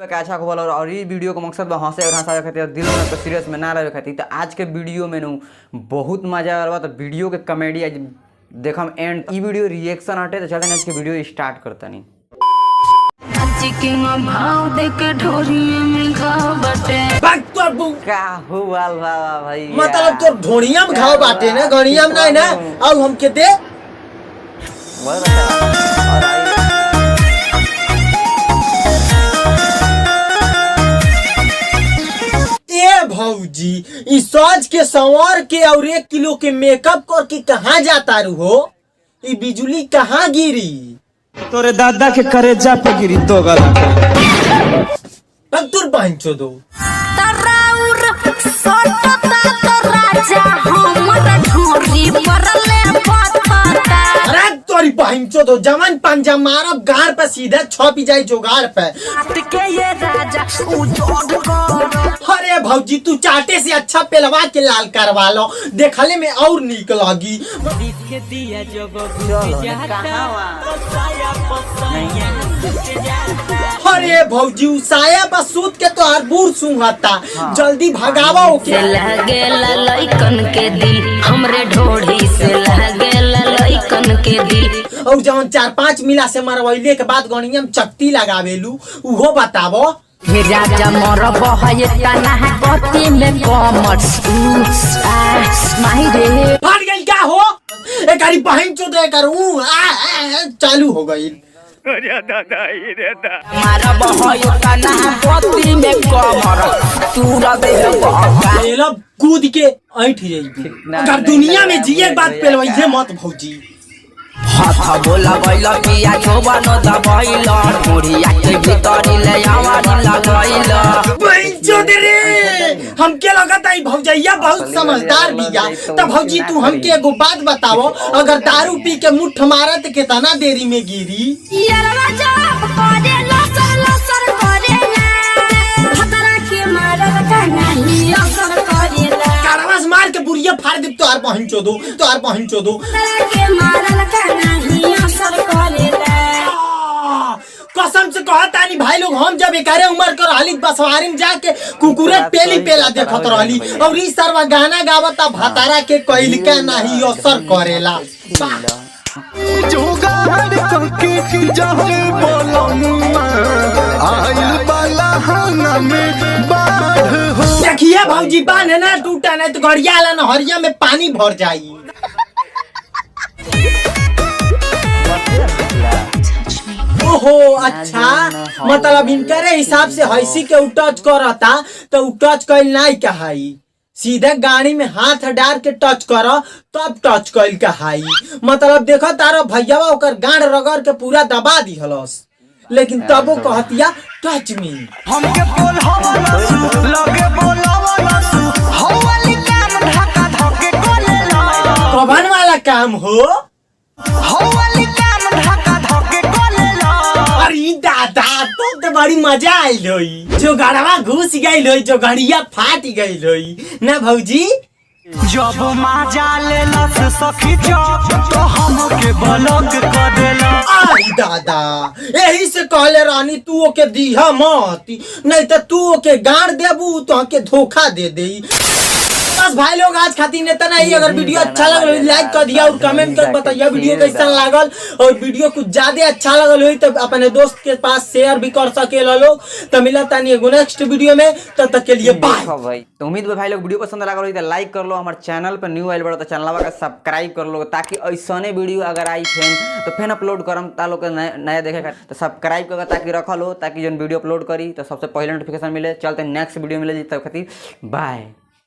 अच्छा खबर और ये वीडियो का मकसद हंसे और हंसावे खातिर दिल में सीरियस में ना रहे खातिर। तो आज के वीडियो में बहुत मजा आ रहा। तो वीडियो के कॉमेडी आज देखम एंड ई वीडियो रिएक्शन हटे। तो चलते आज के वीडियो स्टार्ट करता नहीं। भाई मतलब तो ढोड़िया में घाव बाटे ना, गड़िया में नहीं ना। अब हम के दे भौजी इस सज के संवर के और 1 किलो के मेकअप करके कहाँ जाता रू हो? ये बिजली कहाँ गिरी? तोरे दादा के करेजा पे गिरी तो गला अब तुर पहंचो दो तोरी पहंचो दो जमन पंजा मारब गार पे सीधे छपी जाई जोगाड़ पे। अरे भौजी तू चाटे से अच्छा पेलवा के लाल करवा लो, देखले में और नीक लगी। अरे भौजी उसाया बस सूत के तो हर बूढ़ सुंघता। जल्दी भगावा ओके। लागेला लइकन के दिल हमरे ढोढ़ी से लागेला लइकन के दिल। और जौन 4-5 मिला से मरवैले के बाद गणिया में चक्ति लगावेलू उहो बतावो। राजा मोर बहय तना है पति में कॉमर्स माही रे फट गई क्या हो? एक गाड़ी बहन चो दे कर चालू हो गई। अरे दादा रे दा मारा बहय तना है पति में कॉमर्स तू दे पेला कूद के ऐठ जाई। अगर दुनिया में जिए बात पेलवैसे मत भौजी। हाथा बोला बैला पिया जोबानो दबाइला मुड़िया के भीतरी ले आवारी लगाइला बहनचोद रे हमके लगता है भौजैया बहुत समझदार बिया। तो भौजी तू हमके एगो बात बताओ, अगर दारू पी के मुट्ठ मारा तो कितना देरी में गिरी? कारवास मार के बुढ़िया फाड़ दे तो आर पहंचो दो कसम से कहता नहीं भाई लोग। हम जब 11 उम्र कर रहली बसवारी में जाके कुकुरे पेला देखत रहली और ई सरवा गाना गावता भतारा के कइल का नहीं असर करेला। देखिए भौजी बांध ना टूटा नहीं तो गड़िया न हरिया में पानी भर जाई। ओहो अच्छा, मतलब इनकर हिसाब से हैसी के टच करता तो टच कइल नहीं कहाई। सीधे गाड़ी में हाथ डाल के टच कर तब टच कइल कहाई। मतलब देखो तारा भैया ओकर गांड रगड़ के पूरा दबा दिहलस, लेकिन तब वो कहतिया टच मी। हमके बोल हवाला लगे बोलावाला हवाली काम ढाका धके कोलेला कवन वाला काम हो? हवाली काम ढाका धके कोलेला। अरे दादा तो बड़ी मजा आइल होई। जो गाड़वा घुस गइल होई, जो गाड़िया फाट गइल होई ना भौजी। जब मजा लेला से सखी जब तो हमके ब्लॉक कर देला। आई दादा यही से कहले रानी तू ओके दीहा मत, नहीं तो तू ओके गाड़ देबू तो के धोखा दे देई। बस भाई लोग आज खातिर नेता नहीं। अगर वीडियो अच्छा लगल लाइक कर दिया और कमेंट कर बताइए वीडियो कैसा लागल। और वीडियो कुछ ज्यादा अच्छा लगल हुई तो अपने दोस्त के पास शेयर भी कर सके लोग। तो मिला तानी एगो नेक्स्ट वीडियो में, तब तक के लिए बाय भाई। तो उम्मीद है भाई लोग वीडियो पसंद लागल हो तो लाइक कर लो। हमारे चैनल पर न्यू आइल बड़ा तो चैनल का सब्सक्राइब कर लो, ताकि ऐसने वीडियो अगर आई फिर अपलोड करम तालो के नया देखे तो सब्सक्राइब कर ताकि रख लो, ताकि जो वीडियो अपलोड करी तो सबसे पहले नोटिफिकेशन मिले। चलते नेक्स्ट वीडियो मिले तब खातिर बाय।